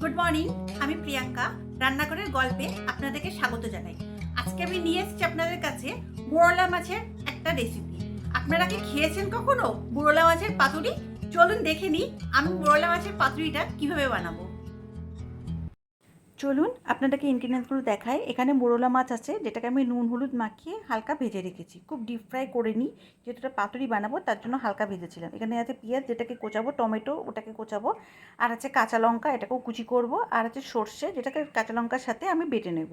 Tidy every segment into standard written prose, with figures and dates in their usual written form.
Good morning. আমি প্রিয়াঙ্কা, রান্নাঘরের গল্পে আপনাদেরকে স্বাগত জানাই। আজকে আমি নিয়ে এসেছি আপনাদের কাছে মোরলা মাছের একটা রেসিপি। আপনারা কি খেয়েছেন কখনো মোরলা মাছের পাতুরি? চলুন দেখে নিই আমি মোরলা মাছের পাতুরিটা কিভাবে বানাবো। চলুন আপনাদেরকে ইনগ্রিডিয়েন্টসগুলো দেখাই। এখানে মোরলা মাছ আছে, যেটাকে আমি নুন হলুদ মাখিয়ে হালকা ভেজে রেখেছি। খুব ডিপ ফ্রাই করে নিই, যেহেতু এটা পাতুরি বানাবো তার জন্য হালকা ভেজেছিলাম। এখানে আছে পেঁয়াজ, যেটাকে কোচাবো, টমেটো ওটাকে কোচাবো, আর আছে কাঁচা লঙ্কা, এটাকেও কুচি করব, আর আছে সর্ষে, যেটাকে কাঁচা লঙ্কার সাথে আমি বেটে নেব।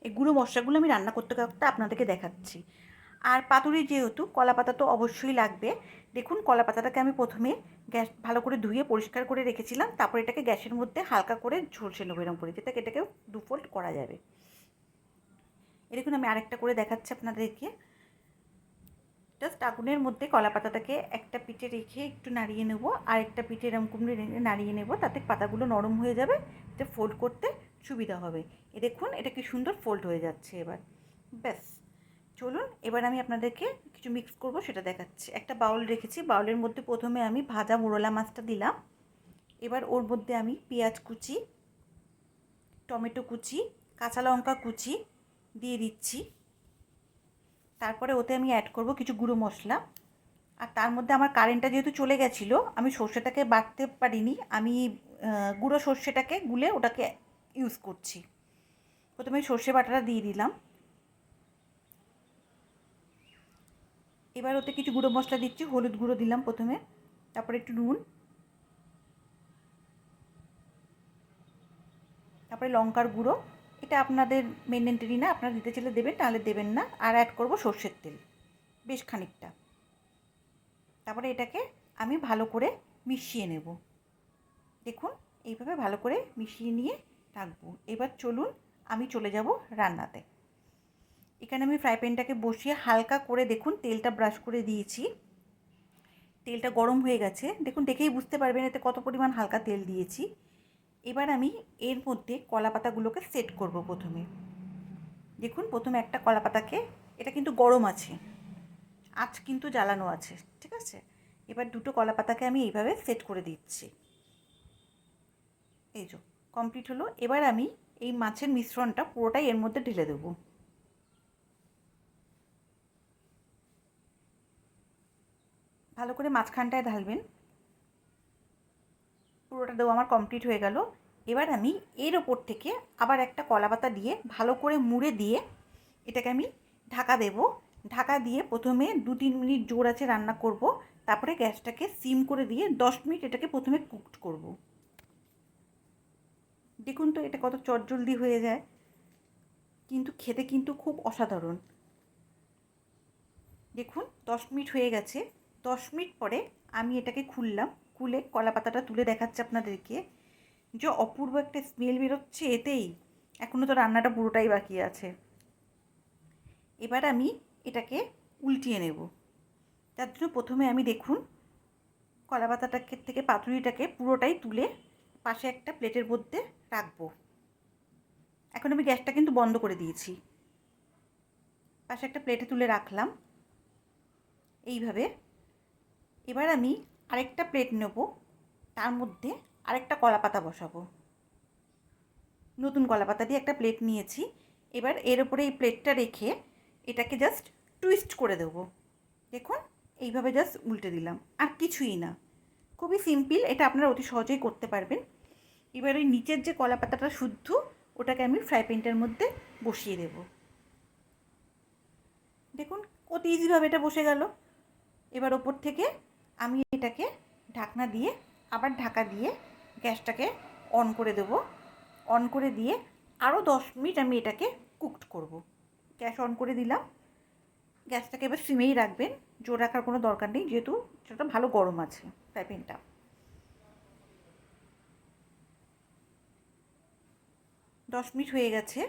এই গুঁড়ো মশলাগুলো আমি রান্না করতে করতে আপনাদেরকে দেখাচ্ছি। আর পাতুরি যেহেতু কলা পাতা তো অবশ্যই লাগবে। দেখুন কলা পাতাটাকে আমি প্রথমে গ্যাস ভালো করে ধুয়ে পরিষ্কার করে রেখেছিলাম, তারপর এটাকে গ্যাসের মধ্যে হালকা করে ঝলসে নেবো এরকম করে, যেটাকে এটাকেও দুফোল্ড করা যাবে। দেখুন আমি আরেকটা করে দেখাচ্ছি আপনাদেরকে। জাস্ট আগুনের মধ্যে কলা পাতাটাকে একটা পিঠে রেখে একটু নাড়িয়ে নেব, আর একটা পিঠে এরকম নাড়িয়ে নেব, তাতে পাতাগুলো নরম হয়ে যাবে, এতে ফোল্ড করতে সুবিধা হবে। দেখুন এটা কি সুন্দর ফোল্ড হয়ে যাচ্ছে এবার। ব্যাস, চলুন এবার আমি আপনাদেরকে কিছু মিক্স করব সেটা দেখাচ্ছি। একটা বাউল রেখেছি, বাউলের মধ্যে প্রথমে আমি ভাজা মোরলা মাছটা দিলাম। এবার ওর মধ্যে আমি পেঁয়াজ কুচি, টমেটো কুচি, কাঁচা লঙ্কা কুচি দিয়ে দিচ্ছি। তারপরে ওতে আমি অ্যাড করব কিছু গুঁড়ো মশলা। আর তার মধ্যে আমার কারেন্টটা যেহেতু চলে গেছিলো, আমি সর্ষেটাকে বাটতে পারিনি, আমি গুঁড়ো সর্ষেটাকে গুলে ওটাকে ইউজ করছি। প্রথমে সর্ষে বাটাটা দিয়ে দিলাম। এবার ওতে কিছু গুঁড়ো মশলা দিচ্ছি, হলুদ গুঁড়ো দিলাম প্রথমে, তারপরে একটু নুন, তারপরে লঙ্কার গুঁড়ো। এটা আপনাদের মেন্ডেটরি না, আপনারা দিতে চাইলে দেবেন, তাহলে দেবেন না। আর অ্যাড করব সর্ষের তেল বেশ খানিকটা। তারপরে এটাকে আমি ভালো করে মিশিয়ে নেব। দেখুন এইভাবে ভালো করে মিশিয়ে নিয়ে রাখবো। এবার চলুন আমি চলে যাব রান্নাতে। এখানে আমি ফ্রাই প্যানটাকে বসিয়ে হালকা করে দেখুন তেলটা ব্রাশ করে দিয়েছি। তেলটা গরম হয়ে গেছে, দেখুন দেখেই বুঝতে পারবেন এতে কত পরিমাণ হালকা তেল দিয়েছি। এবার আমি এর মধ্যে কলা পাতাগুলোকে সেট করব প্রথমে। দেখুন প্রথমে একটা কলা পাতাকে, এটা কিন্তু গরম আছে, আঁচ কিন্তু জ্বালানো আছে, ঠিক আছে। এবার দুটো কলা পাতাকে আমি এইভাবে সেট করে দিচ্ছি। এই যে কমপ্লিট হলো। এবার আমি এই মাছের মিশ্রণটা পুরোটাই এর মধ্যে ঢেলে দেবো। ভালো করে মাঝখানটায় ঢালবেন। পুরোটা দেওয়া আমার কমপ্লিট হয়ে গেল। এবার আমি এর ওপর থেকে আবার একটা কলা পাতা দিয়ে ভালো করে মুড়ে দিয়ে এটাকে আমি ঢাকা দেব। ঢাকা দিয়ে প্রথমে 2-3 মিনিট জোর আছে রান্না করব, তারপরে গ্যাসটাকে সিম করে দিয়ে 10 মিনিট এটাকে প্রথমে কুকড করব। দেখুন তো এটা কত চটজলদি হয়ে যায়, কিন্তু খেতে কিন্তু খুব অসাধারণ। দেখুন 10 মিনিট হয়ে গেছে। 10 মিনিট পরে আমি এটাকে খুললাম, খুলে কলা পাতাটা তুলে দেখাচ্ছি আপনাদেরকে। যে অপূর্ব একটা স্মেল বেরোচ্ছে এতেই, এখনও তো রান্নাটা পুরোটাই বাকি আছে। এবার আমি এটাকে উল্টিয়ে নেব। তার জন্য প্রথমে আমি দেখুন কলা পাতাটাকে থেকে পাতুরিটাকে পুরোটাই তুলে পাশে একটা প্লেটের মধ্যে রাখবো। এখন আমি গ্যাসটা কিন্তু বন্ধ করে দিয়েছি। পাশে একটা প্লেটে তুলে রাখলাম এইভাবে। এবার আমি আরেকটা প্লেট নেব, তার মধ্যে আরেকটা কলা পাতা বসাবো। নতুন কলা পাতা দিয়ে একটা প্লেট নিয়েছি। এবার এর উপরে এই প্লেটটা রেখে এটাকে জাস্ট টুইস্ট করে দেবো। দেখুন এইভাবে জাস্ট উল্টে দিলাম, আর কিছুই না। খুবই সিম্পল, এটা আপনারা অতি সহজেই করতে পারবেন। এবার ওই নিচের যে কলা পাতাটা শুদ্ধ, ওটাকে আমি ফ্রাই প্যানটার মধ্যে বসিয়ে দেব। দেখুন কত ইজিভাবে এটা বসে গেল। এবার ওপর থেকে আমি এটাকে ঢাকনা দিয়ে আবার ঢাকা দিয়ে গ্যাসটাকে অন করে দেব। অন করে দিয়ে আরও 10 মিনিট আমি এটাকে কুকড করব। গ্যাস অন করে দিলাম। গ্যাসটাকে এবার সিমেই রাখবেন, জোর রাখার কোনো দরকার নেই, যেহেতু সেটা ভালো গরম আছে ফ্রাই প্যানটা। 10 মিনিট হয়ে গেছে,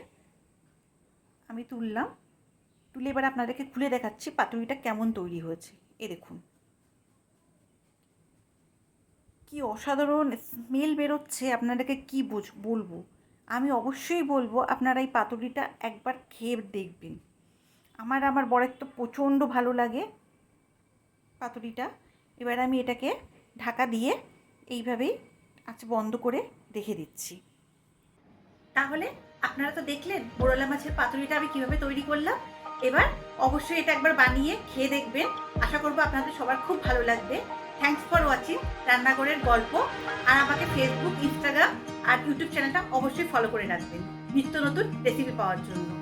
আমি তুললাম। তুলে এবার আপনাদেরকে খুলে দেখাচ্ছি পাতুরিটা কেমন তৈরি হয়েছে। দেখুন কি অসাধারণ স্মেল বেরোচ্ছে, আপনাদেরকে কি বলবো। আমি অবশ্যই বলবো আপনারা এই পাতুরিটা একবার খেয়ে দেখবেন। আমার বরের তো প্রচণ্ড ভালো লাগে পাতুরিটা। এবার আমি এটাকে ঢাকা দিয়ে এইভাবেই আঁচ বন্ধ করে রেখে দিচ্ছি। তাহলে আপনারা তো দেখলেন মোরলা মাছের পাতুরিটা আমি কিভাবে তৈরি করলাম। এবার অবশ্যই এটা একবার বানিয়ে খেয়ে দেখবেন। আশা করবো আপনাদের সবার খুব ভালো লাগবে। থ্যাঙ্কস ফর ওয়াচিং রান্নাঘরের গল্প। আর আমাকে ফেসবুক, ইনস্টাগ্রাম আর ইউটিউব চ্যানেলটা অবশ্যই ফলো করে রাখবেন নিত্য নতুন রেসিপি পাওয়ার জন্য।